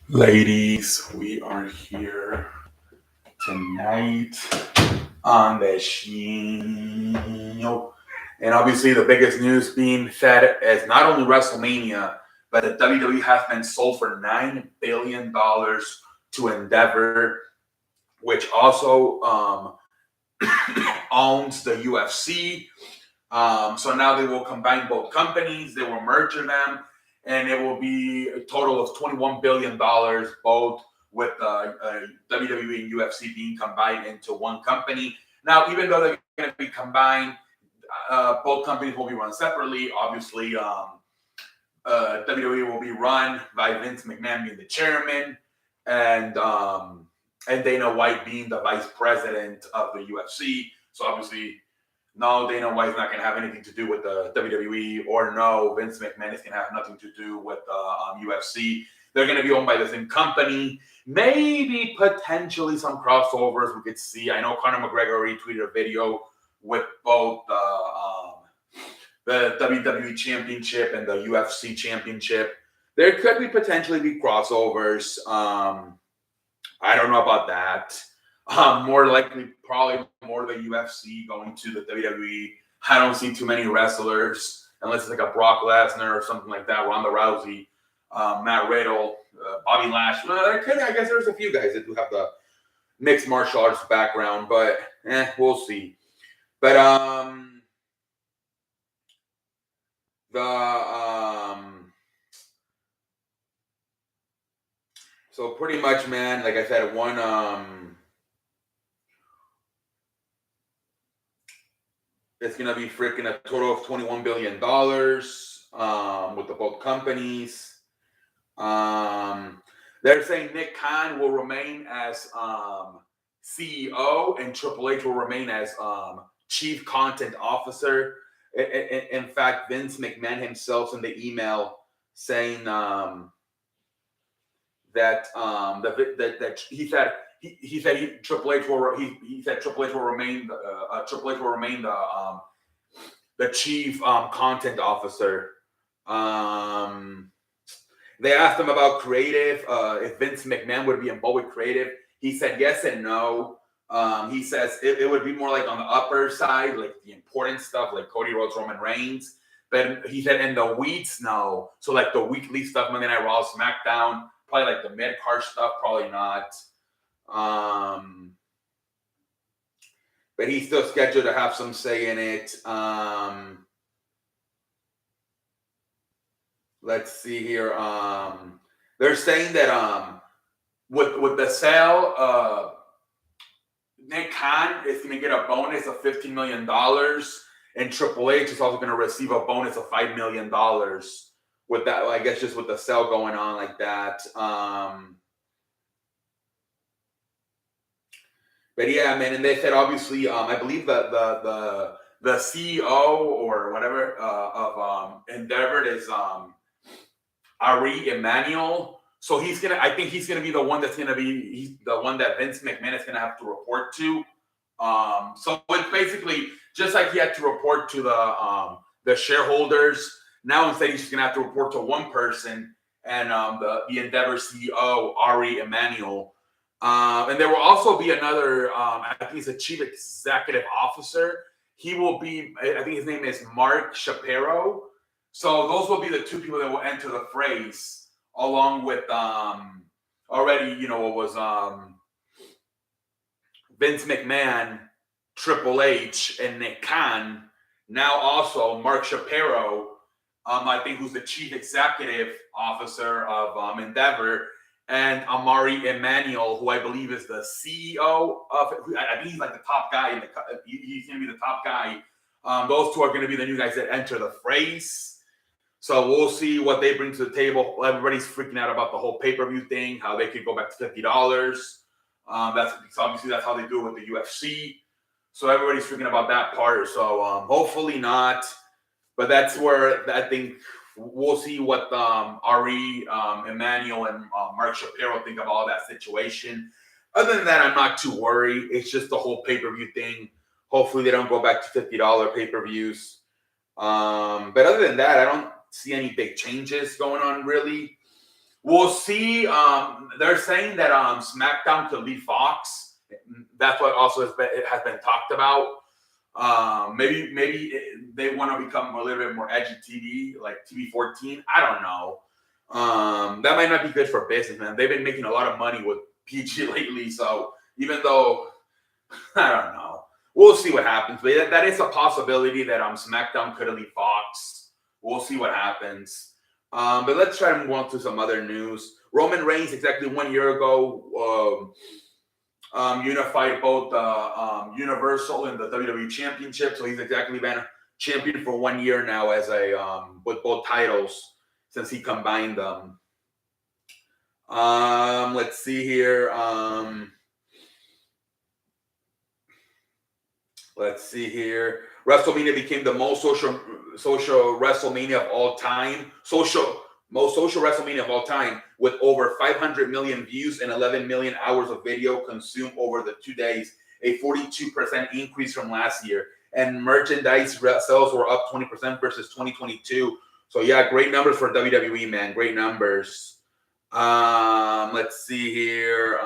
Ladies, we are here tonight on the show. And obviously, the biggest news being said is not only WrestleMania, but the WWE has been sold for $9 billion to Endeavor, which also owns the UFC. So now they will combine both companies, they will merge them, and it will be a total of $21 billion, both with WWE and UFC being combined into one company. Now, even though they're going to be combined, both companies will be run separately. Obviously, WWE will be run by Vince McMahon being the chairman, and um, and Dana White being the vice president of the UFC. So obviously, no, Dana White's not going to have anything to do with the WWE, or no, Vince McMahon is going to have nothing to do with the UFC. They're going to be owned by the same company. Maybe potentially some crossovers we could see. I know Conor McGregor retweeted a video with both the WWE Championship and the UFC Championship. There could be potentially be crossovers. I don't know about that. More likely, probably more the UFC going to the WWE. I don't see too many wrestlers unless it's like a Brock Lesnar or something like that, Ronda Rousey, Matt Riddle, Bobby Lashley. I guess there's a few guys that do have the mixed martial arts background, but we'll see. But so pretty much, man, like I said, it's gonna be freaking a total of $21 billion with the both companies. They're saying Nick Khan will remain as CEO and Triple H will remain as Chief Content Officer. In fact, Vince McMahon himself in the email saying that he said Triple H will remain the chief content officer. They asked him about creative, if Vince McMahon would be involved with creative. He said yes and no. He says it would be more like on the upper side, like the important stuff, like Cody Rhodes, Roman Reigns. But he said in the weeks, no. So like the weekly stuff, Monday Night Raw, SmackDown, probably like the mid card stuff, probably not. But he's still scheduled to have some say in it. Let's see here. They're saying that with the sale, Nick Khan is going to get a bonus of $15 million, and Triple H is also going to receive a bonus of $5 million with that. I guess just with the sale going on like that. But yeah, man, and they said obviously, I believe that the CEO or whatever of Endeavor is Ari Emanuel. So I think he's gonna be the one that's gonna be the one that Vince McMahon is gonna have to report to. So it's basically just like he had to report to the shareholders. Now instead he's just gonna have to report to one person, and the Endeavor CEO Ari Emanuel. And there will also be another. I think he's a chief executive officer. He will be. I think his name is Mark Shapiro. So those will be the two people that will enter the phrase, along with already, it was Vince McMahon, Triple H, and Nick Khan. Now also Mark Shapiro, I think, who's the chief executive officer of Endeavor, and Amari Emanuel, who I believe is the CEO of. I think he's like the top guy. He's going to be the top guy. Those two are going to be the new guys that enter the phrase. So we'll see what they bring to the table. Everybody's freaking out about the whole pay-per-view thing, how they could go back to $50. That's how they do it with the UFC. So everybody's freaking about that part. So hopefully not. But that's where I think we'll see what Ari Emanuel and Mark Shapiro think of all that situation. Other than that, I'm not too worried. It's just the whole pay-per-view thing. Hopefully they don't go back to $50 pay-per-views. But other than that, I don't see any big changes going on, really. We'll see. They're saying that SmackDown could leave Fox. That's what also has been talked about. Maybe they want to become a little bit more edgy TV, like TV 14. I don't know. That might not be good for business, man. They've been making a lot of money with PG lately, so even though I don't know, we'll see what happens. But that is a possibility that SmackDown could leave Fox. We'll see what happens. But let's try to move on to some other news. Roman Reigns, exactly 1 year ago, unified both the Universal and the WWE Championship. So he's exactly been a champion for 1 year now as a with both titles since he combined them. Let's see here. Let's see here. WrestleMania became the most social WrestleMania of all time. Most social WrestleMania of all time, with over 500 million views and 11 million hours of video consumed over the 2 days, a 42% increase from last year. And merchandise sales were up 20% versus 2022. So yeah, great numbers for WWE, man. Great numbers. Let's see here.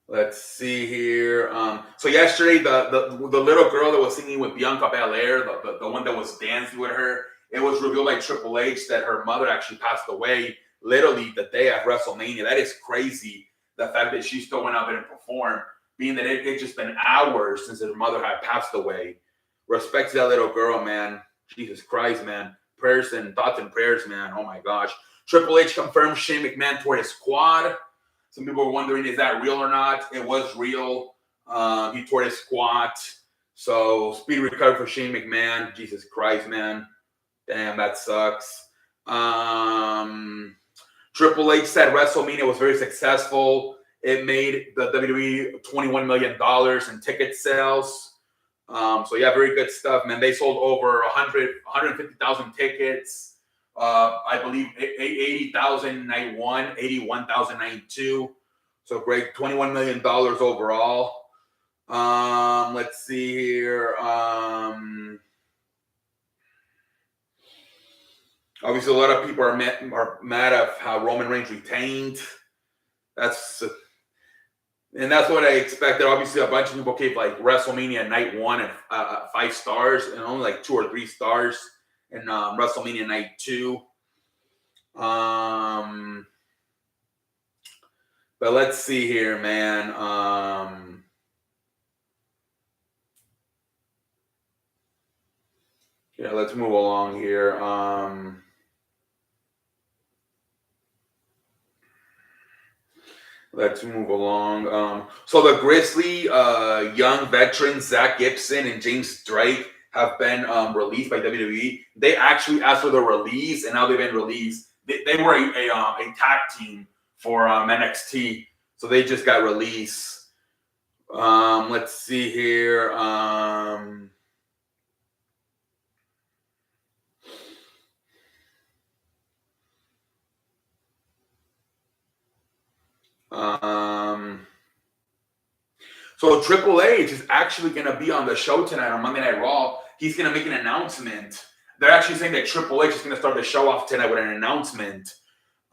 Let's see here. So yesterday, the little girl that was singing with Bianca Belair, the one that was dancing with her, it was revealed by Triple H that her mother actually passed away literally the day of WrestleMania. That is crazy. The fact that she still went out there and performed, being that it just been hours since her mother had passed away. Respect to that little girl, man. Jesus Christ, man. Prayers and thoughts and prayers, man. Oh my gosh. Triple H confirmed Shane McMahon toward his quad. Some people were wondering, is that real or not? It was real. He tore his quad. So, speedy recovery for Shane McMahon. Jesus Christ, man. Damn, that sucks. Triple H said WrestleMania was very successful. It made the WWE $21 million in ticket sales. So, yeah, very good stuff, man. They sold over 150,000 tickets. I believe 80,000 night one, 81,000 night two. So great, $21 million overall. Let's see here. Obviously, a lot of people are mad at how Roman Reigns retained. That's what I expected. Obviously, a bunch of people gave like WrestleMania night one and 5 stars, and only like 2 or 3 stars in WrestleMania night 2. But let's see here, man. Yeah, let's move along here. Let's move along. So the Grizzly young veterans Zach Gibson and James Drake have been released by WWE. They actually asked for the release, and now they've been released. They were a tag team for NXT, so they just got released. Let's see here. So Triple H is actually going to be on the show tonight on Monday Night Raw. He's going to make an announcement. They're actually saying that Triple H is going to start the show off tonight with an announcement.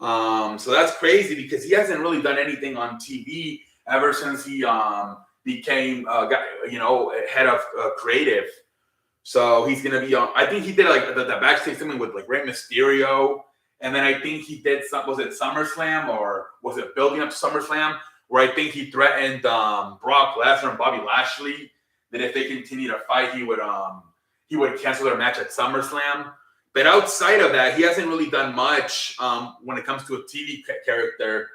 So that's crazy because he hasn't really done anything on TV ever since he became head of creative. So he's going to be on. I think he did like the backstage segment with like Rey Mysterio. And then I think he did was it SummerSlam or was it building up to SummerSlam? Where I think he threatened Brock Lesnar and Bobby Lashley that if they continue to fight, he would cancel their match at SummerSlam. But outside of that, he hasn't really done much when it comes to a TV character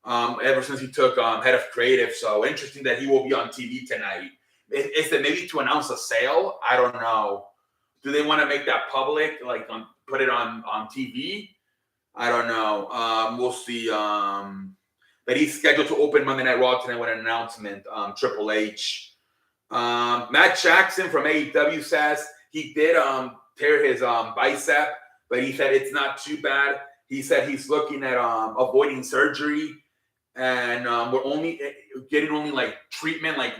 ever since he took head of creative. So interesting that he will be on TV tonight. Is it maybe to announce a sale? I don't know. Do they want to make that public, like put it on TV? I don't know. We'll see. But he's scheduled to open Monday Night Raw tonight with an announcement. Triple H. Matt Jackson from AEW says he did tear his bicep, but he said it's not too bad. He said he's looking at avoiding surgery, and we're only getting like treatment, like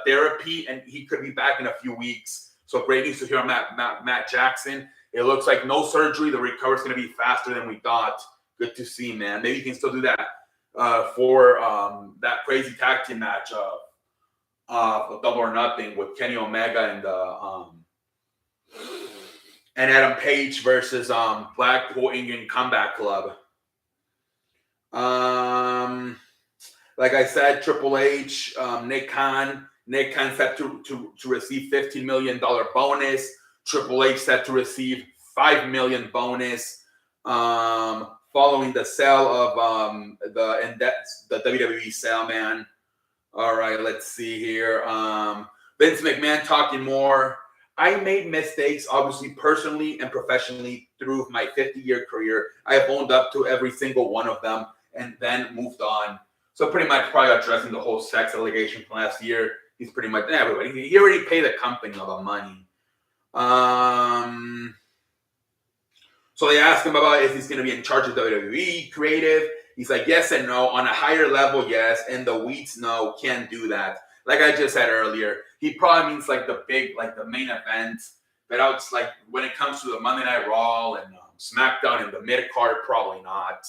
therapy, and he could be back in a few weeks. So great news to hear on Matt Jackson. It looks like no surgery. The recovery is going to be faster than we thought. Good to see, man. Maybe you can still do that for that crazy tag team match of Double or Nothing with Kenny Omega and Adam Page versus Blackpool Indian Combat Club. Like I said, Triple H, Nick Khan set to receive $15 million bonus. Triple H set to receive $5 million bonus following the sale of the WWE sale, man. All right, let's see here. Vince McMahon talking more. I made mistakes, obviously, personally and professionally through my 50-year career. I have owned up to every single one of them and then moved on. So pretty much probably addressing the whole sex allegation from last year. He's pretty much everybody. He already paid the company all the money. So they asked him about if he's going to be in charge of WWE creative. He's like, yes and no. On a higher level, yes. And the weeds, no. Can't do that. Like I just said earlier, he probably means like the big, like the main event. But it's like when it comes to the Monday Night Raw and SmackDown and the mid card, probably not.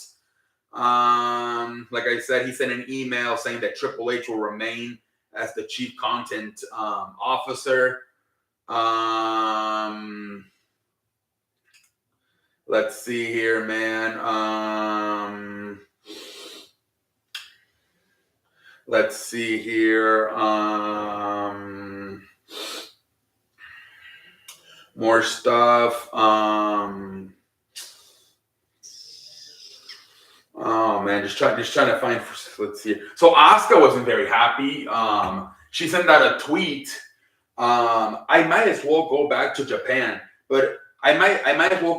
Like I said, he sent an email saying that Triple H will remain as the chief content officer. Let's see here, man. Let's see here. More stuff. Oh man, just trying to find. Let's see. So Asuka wasn't very happy. She sent out a tweet. I might as well go back to Japan, but I might as well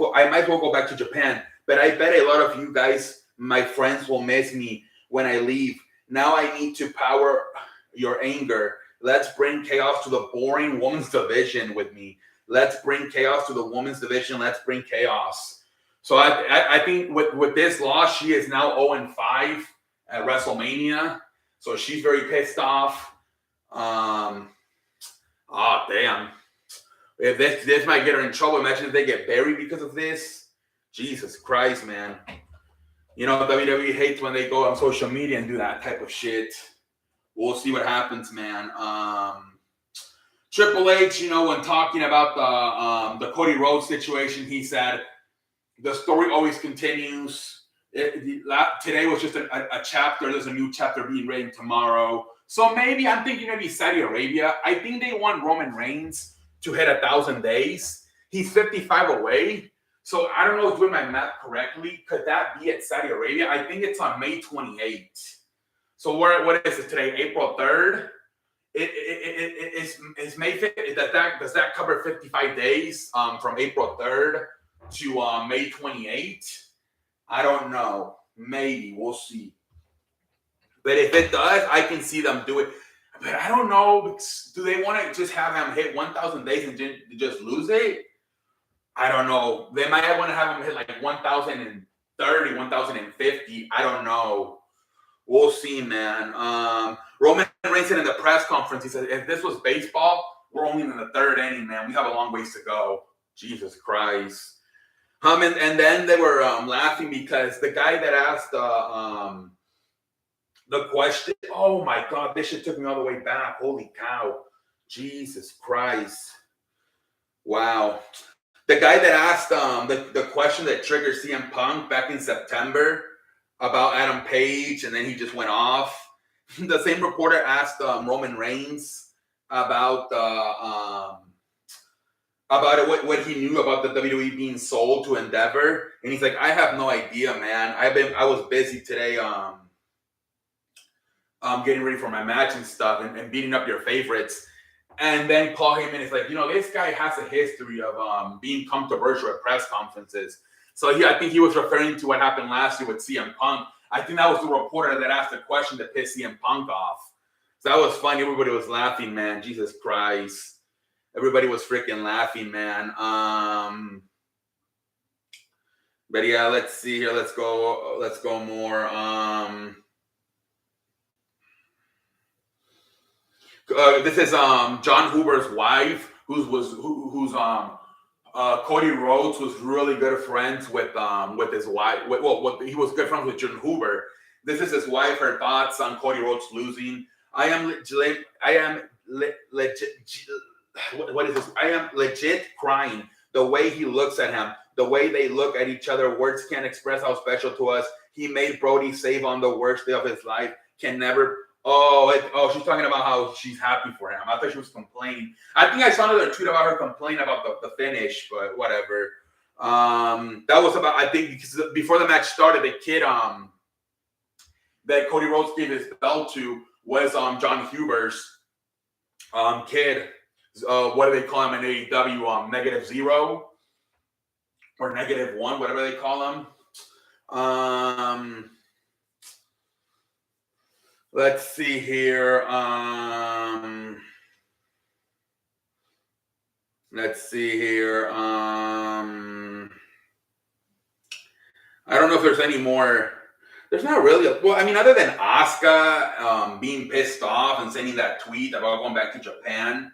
go back to Japan. But I bet a lot of you guys, my friends, will miss me when I leave. Now I need to power your anger. Let's bring chaos to the boring women's division with me. Let's bring chaos to the women's division. Let's bring chaos. So I think with this loss, she is now 0-5 at WrestleMania. So she's very pissed off. Oh, damn. If this might get her in trouble, imagine if they get buried because of this. Jesus Christ, man. You know, WWE hates when they go on social media and do that type of shit. We'll see what happens, man. Triple H, you know, when talking about the Cody Rhodes situation, he said, the story always continues. Today was just a chapter. There's a new chapter being written tomorrow. So maybe, I'm thinking maybe Saudi Arabia. I think they want Roman Reigns to hit 1,000 days. He's 55 away. So I don't know if I'm doing my math correctly. Could that be at Saudi Arabia? I think it's on May 28th. So what is it today? April 3rd? It's May 5th. Does that cover 55 days from April 3rd to May 28th? I don't know. Maybe. We'll see. But if it does, I can see them do it. But I don't know. Do they want to just have him hit 1,000 days and just lose it? I don't know. They might want to have him hit like 1,030, 1,050. I don't know. We'll see, man. Roman Reigns said in the press conference, he said, if this was baseball, we're only in the third inning, man. We have a long ways to go. Jesus Christ. And then they were laughing because the guy that asked the question, oh my God, this shit took me all the way back. Holy cow. Jesus Christ. Wow. The guy that asked the question that triggered CM Punk back in September about Adam Page, and then he just went off. The same reporter asked Roman Reigns about what he knew about the WWE being sold to Endeavor, and he's like, I have no idea, man. I was busy today getting ready for my match and stuff and beating up your favorites. And then Paul Heyman is like, you know, this guy has a history of being controversial at press conferences. So I think he was referring to what happened last year with CM Punk. I think that was the reporter that asked the question that pissed CM Punk off. So that was funny. Everybody was laughing, man. Jesus Christ. Everybody was freaking laughing, man. But yeah, let's see here. Let's go more. This is John Huber's wife who's Cody Rhodes was really good friends with his wife. He was good friends with Jordan Hoover. This is his wife. Her thoughts on Cody Rhodes losing. I am legit. What is this? I am legit crying. The way he looks at him, the way they look at each other, words can't express how special to us. He made Brody save on the worst day of his life. Can never. She's talking about how she's happy for him. I thought she was complaining. I think I saw another tweet about her complaining about the finish, but whatever. That was about, I think, because before the match started, the kid that Cody Rhodes gave his belt to was John Huber's kid. What do they call him in AEW? -0 or -1, whatever they call him. Let's see here. Let's see here. I don't know if there's any more. There's not really. Well, I mean, other than Asuka being pissed off and sending that tweet about going back to Japan,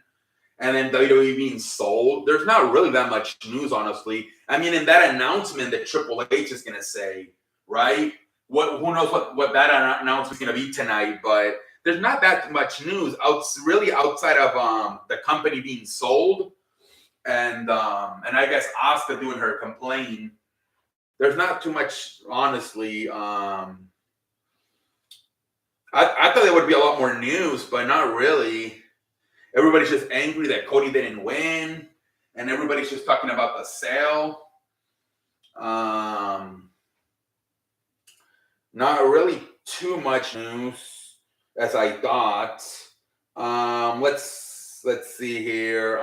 and then WWE being sold, there's not really that much news, honestly. I mean, in that announcement that Triple H is going to say, right? Who knows what that announcement is going to be tonight, but there's not that much news really outside of the company being sold and I guess Asuka doing her complaint. There's not too much, honestly. I thought there would be a lot more news, but not really. Everybody's just angry that Cody didn't win, and everybody's just talking about the sale. Not really too much news as I thought. Let's see here.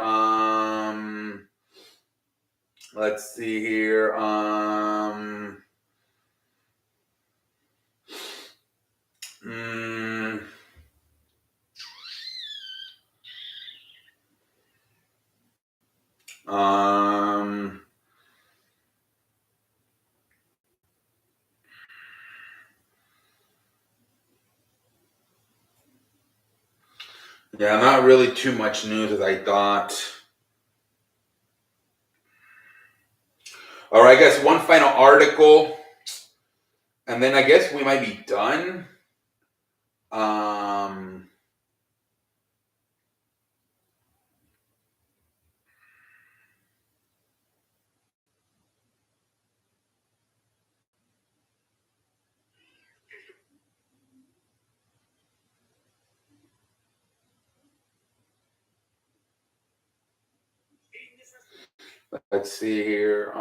Let's see here. Yeah, not really too much news as I thought. All right, I guess one final article, and then I guess we might be done. Let's see here.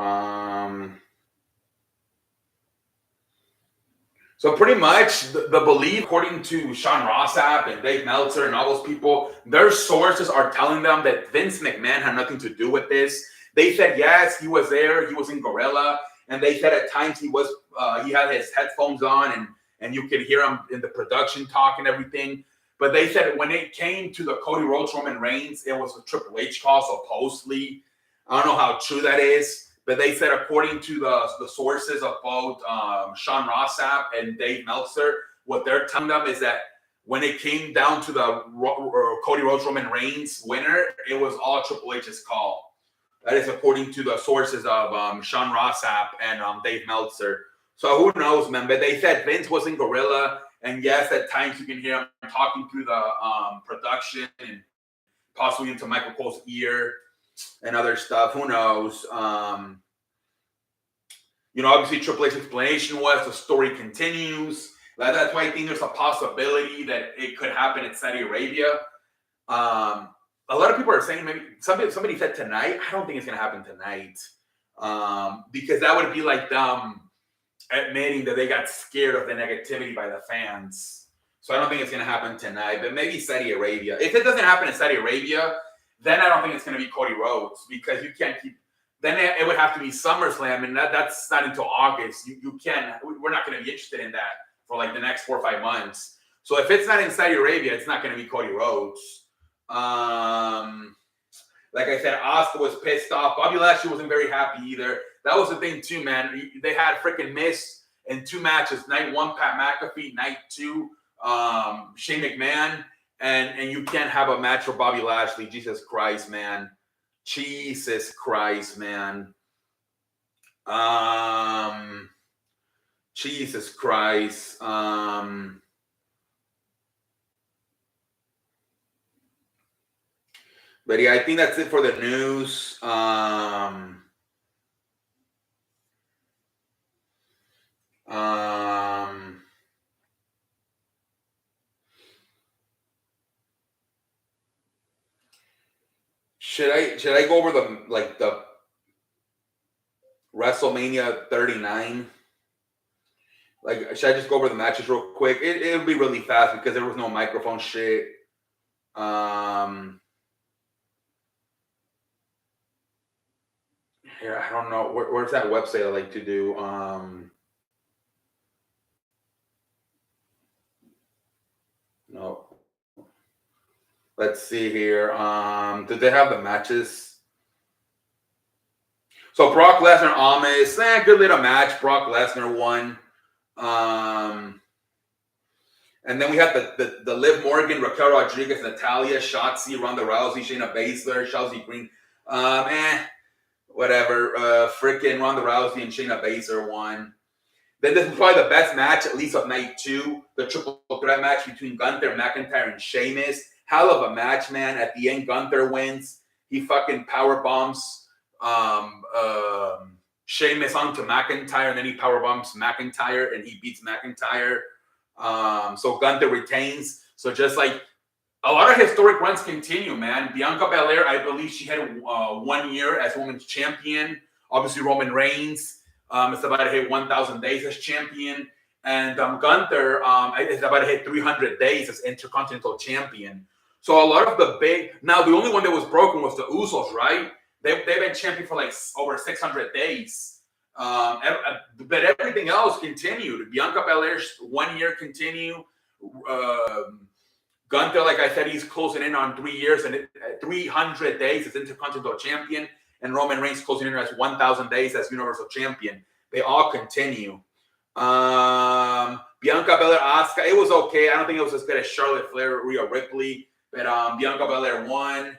So pretty much the belief, according to Sean Rossap and Dave Meltzer and all those people, their sources are telling them that Vince McMahon had nothing to do with this. They said, yes, he was there. He was in Gorilla. And they said at times he had his headphones on and you could hear him in the production talk and everything. But they said when it came to the Cody Rhodes Roman Reigns, it was a Triple H call, supposedly. I don't know how true that is. But they said, according to the sources of both Sean Rossap and Dave Meltzer, what they're telling them is that when it came down to the Cody Rhodes Roman Reigns winner, it was all Triple H's call. That is according to the sources of Sean Rossap and Dave Meltzer. So who knows, man? But they said Vince was in Gorilla, and yes, at times you can hear him talking through the production and possibly into Michael Cole's ear and other stuff. Who knows? Obviously Triple H's explanation was the story continues. That's why I think there's a possibility that it could happen in Saudi Arabia. A lot of people are saying maybe somebody said tonight. I don't think it's going to happen tonight because that would be like them admitting that they got scared of the negativity by the fans. So I don't think it's going to happen tonight, but maybe Saudi Arabia. If it doesn't happen in Saudi Arabia, then I don't think it's going to be Cody Rhodes because you can't keep. Then it would have to be SummerSlam, and that's not until August. You can't. We're not going to be interested in that for like the next 4 or 5 months. So if it's not in Saudi Arabia, it's not going to be Cody Rhodes. Like I said, Asuka was pissed off. Bobby Lashley wasn't very happy either. That was the thing too, man. They had freaking Miz in 2 matches. Night 1, Pat McAfee. Night 2, Shane McMahon. And you can't have a match for Bobby Lashley. Jesus Christ, man. Jesus Christ, man. Jesus Christ. But yeah, I think that's it for the news. Should I go over the WrestleMania 39? Like, should I just go over the matches real quick? It'll be really fast because there was no microphone shit. Here, I don't know. Where's that website I like to do? No. Let's see here. Did they have the matches? So Brock Lesnar, Almas, good little match. Brock Lesnar won. And then we had the Liv Morgan, Raquel Rodriguez, Natalia, Shotzi, Ronda Rousey, Shayna Baszler, Chelsea Green. Whatever. Freaking Ronda Rousey and Shayna Baszler won. Then this is probably the best match, at least of night 2. The triple threat match between Gunther, McIntyre, and Sheamus. Hell of a match, man. At the end, Gunther wins. He fucking power bombs Sheamus onto McIntyre, and then he power bombs McIntyre, and he beats McIntyre. So Gunther retains. So just like a lot of historic runs continue, man. Bianca Belair, I believe she had 1 year as women's champion. Obviously, Roman Reigns is about to hit 1,000 days as champion. And Gunther is about to hit 300 days as Intercontinental Champion. So a lot of the big... Now, the only one that was broken was the Usos, right? They've been champion for like over 600 days. But everything else continued. Bianca Belair's 1 year continue. Gunther, like I said, he's closing in on 3 years and 300 days as Intercontinental Champion. And Roman Reigns closing in as 1,000 days as Universal Champion. They all continue. Bianca Belair, Asuka, it was okay. I don't think it was as good as Charlotte Flair, Rhea Ripley. But Bianca Belair won.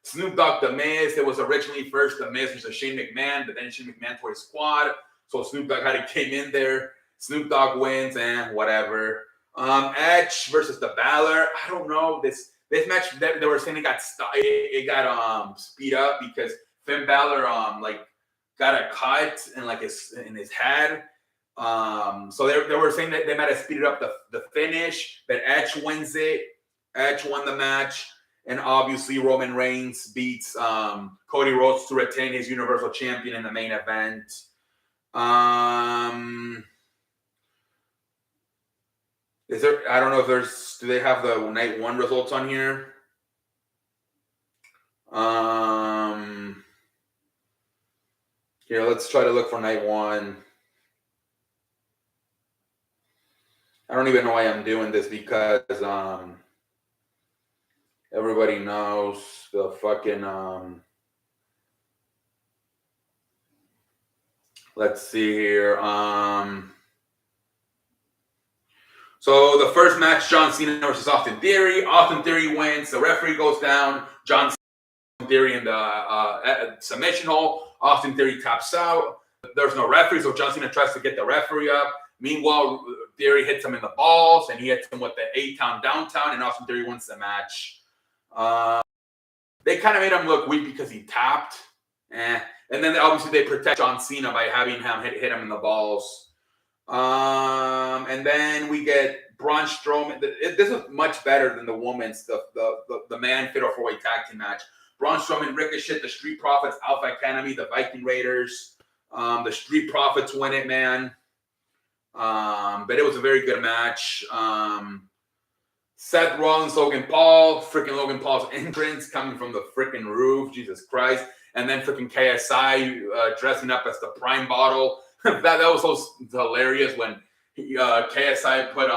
Snoop Dogg, The Miz. It was originally first The Miz versus Shane McMahon, but then Shane McMahon tore his quad. So Snoop Dogg had to came in there. Snoop Dogg wins and whatever. Edge versus the Balor. I don't know. This match they were saying it got speed up because Finn Balor got a cut in his head. So they were saying that they might have speeded up the finish, but Edge wins it. Edge won the match, and obviously Roman Reigns beats Cody Rhodes to retain his Universal Champion in the main event. Is there? I don't know if do they have the night 1 results on here? Here, let's try to look for night 1. I don't even know why I'm doing this because everybody knows the fucking let's see here. So the first match, John Cena versus Austin Theory. Austin Theory wins. The referee goes down. John Theory in the submission hole. Austin Theory taps out. There's no referee, so John Cena tries to get the referee up. Meanwhile, Theory hits him in the balls, and he hits him with the A-Town Downtown, and Austin Theory wins the match. They kind of made him look weak because he tapped. And then obviously they protect John Cena by having him hit him in the balls. And then we get Braun Strowman. This is much better than the women's stuff, the man fatal 4-way tag team match. Braun Strowman, Ricochet, the Street Profits, Alpha Academy, the Viking Raiders. The Street Profits win it, man. But it was a very good match. Seth Rollins, Logan Paul, freaking Logan Paul's entrance coming from the freaking roof, Jesus Christ. And then freaking KSI dressing up as the Prime Bottle. that was so hilarious when KSI put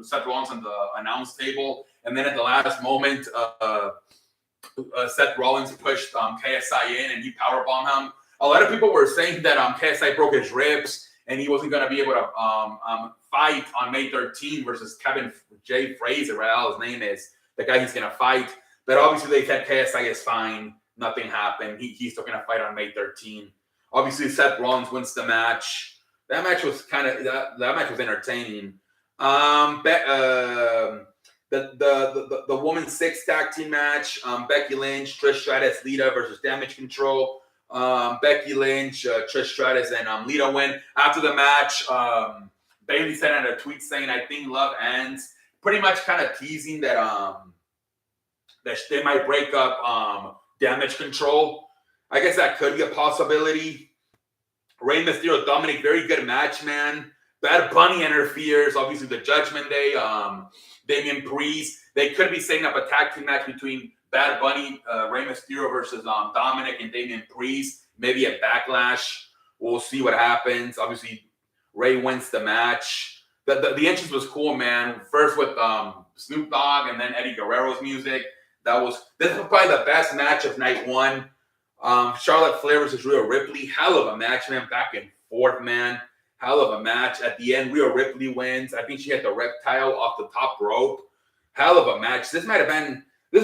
Seth Rollins on the announce table. And then at the last moment, Seth Rollins pushed KSI in and he powerbombed him. A lot of people were saying that KSI broke his ribs and he wasn't going to be able to fight on May 13 versus Kevin J. Fraser, right? His name is the guy he's going to fight. But obviously they said KSI is fine. Nothing happened. He's still going to fight on May 13. Obviously Seth Rollins wins the match. That match was that match was entertaining. The women's 6 tag team match. Becky Lynch, Trish Stratus, Lita versus Damage Control. Becky Lynch, Trish Stratus, and Lita win. After the match, Bayley sent out a tweet saying, "I think love ends." Pretty much kind of teasing that that they might break up Damage Control. I guess that could be a possibility. Rey Mysterio, Dominic, very good match, man. Bad Bunny interferes. Obviously, the Judgment Day. Damian Priest. They could be setting up a tag team match between Bad Bunny, Rey Mysterio versus Dominic and Damian Priest. Maybe a Backlash. We'll see what happens. Obviously, Rey wins the match. The entrance was cool, man. First with Snoop Dogg and then Eddie Guerrero's music. This was probably the best match of night one. Charlotte Flair versus Rhea Ripley. Hell of a match, man. Back and forth, man. Hell of a match. At the end, Rhea Ripley wins. I think she had the reptile off the top rope. Hell of a match. This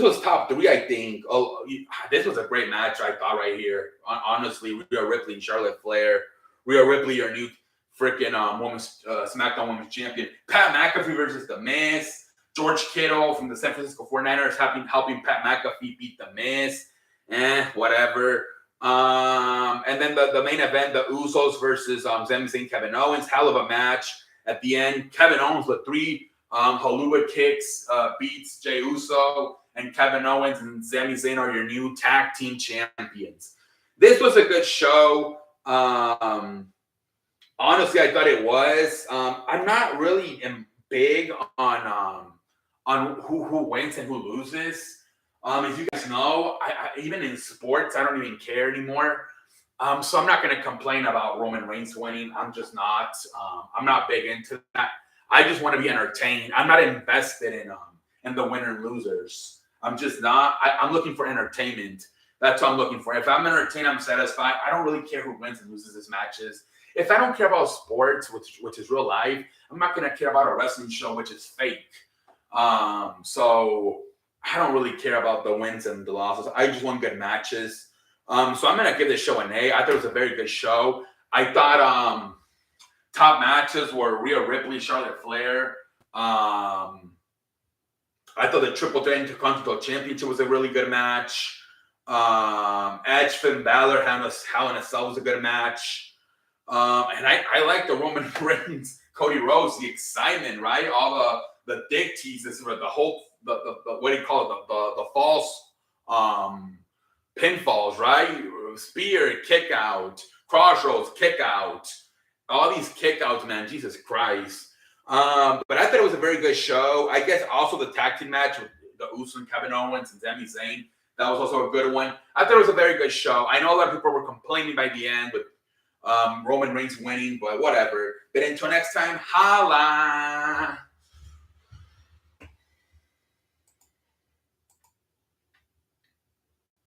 was top 3, I think. Oh, this was a great match, I thought, right here. Honestly, Rhea Ripley and Charlotte Flair. Rhea Ripley, your new freaking SmackDown Women's Champion. Pat McAfee versus The Miz. George Kittle from the San Francisco 49ers helping Pat McAfee beat The Miz. Whatever. And then the main event, the Usos versus Sami Zayn, Kevin Owens. Hell of a match. At the end, Kevin Owens with 3 Helluva kicks beats Jey Uso, and Kevin Owens and Sami Zayn are your new tag team champions. This was a good show. Honestly, I thought it was. I'm not really big on who wins and who loses. As you guys know, I even in sports, I don't even care anymore. So I'm not going to complain about Roman Reigns winning. I'm just not. I'm not big into that. I just want to be entertained. I'm not invested in the winner and losers. I'm just not. I'm looking for entertainment. That's what I'm looking for. If I'm entertained, I'm satisfied. I don't really care who wins and loses these matches. If I don't care about sports, which is real life, I'm not going to care about a wrestling show, which is fake. So I don't really care about the wins and the losses. I just want good matches. So I'm going to give this show an A. I thought it was a very good show. I thought top matches were Rhea Ripley, Charlotte Flair. I thought the Triple Threat Intercontinental Championship was a really good match. Edge, Finn Balor, Hell in a Cell was a good match. And I like the Roman Reigns, Cody Rhodes, the excitement, right? All the dick teases, or the whole, the what do you call it? The false pinfalls, right? Spear, kick out, crossroads, kick out. All these kick outs, man. Jesus Christ. But I thought it was a very good show. I guess also the tag team match with the Usos and Kevin Owens and Sami Zayn. That was also a good one. I thought it was a very good show. I know a lot of people were complaining by the end with Roman Reigns winning, but whatever. But until next time, holla.